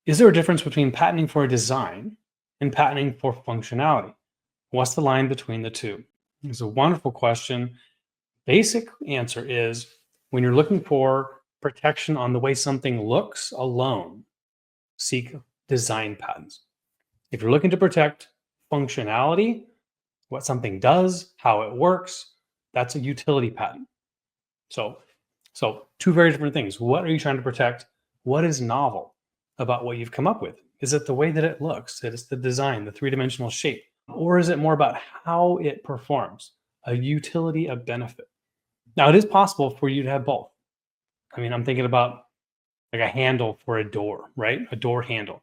Is there a difference between patenting for a design and patenting for functionality? What's the line between the two? It's a wonderful question. Basic answer is when you're looking for protection on the way something looks alone, seek design patents. If you're looking to protect functionality, what something does, how it works, that's a utility patent. So, so two very different things. What are you trying to protect? What is novel about what you've come up with? Is it the way that it looks? Is it the design, the three-dimensional shape? Or is it more about how it performs, a utility, a benefit? Now, it is possible for you to have both. I mean, I'm thinking about like a handle for a door, right? A door handle.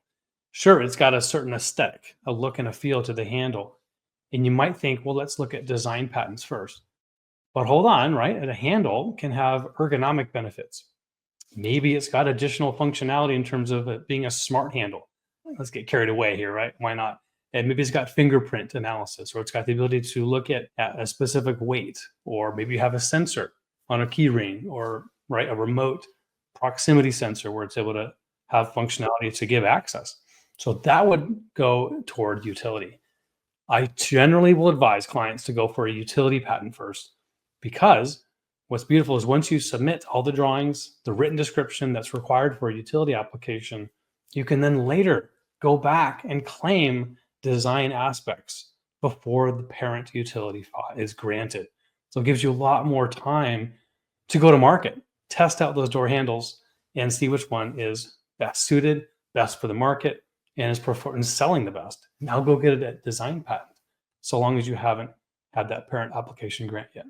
Sure, it's got a certain aesthetic, a look and a feel to the handle. And you might think, well, let's look at design patents first. But hold on, right? And a handle can have ergonomic benefits. Maybe it's got additional functionality in terms of it being a smart handle. Let's get carried away here, right? Why not? And maybe it's got fingerprint analysis, or it's got the ability to look at a specific weight, or maybe you have a sensor on a key ring, or right, a remote proximity sensor where it's able to have functionality to give access. So that would go toward utility. I generally will advise clients to go for a utility patent first because what's beautiful is once you submit all the drawings, the written description that's required for a utility application, you can then later go back and claim design aspects before the parent utility is granted. So it gives you a lot more time to go to market, test out those door handles, and see which one is best suited, best for the market, and is selling the best. Now go get a design patent, so long as you haven't had that parent application grant yet.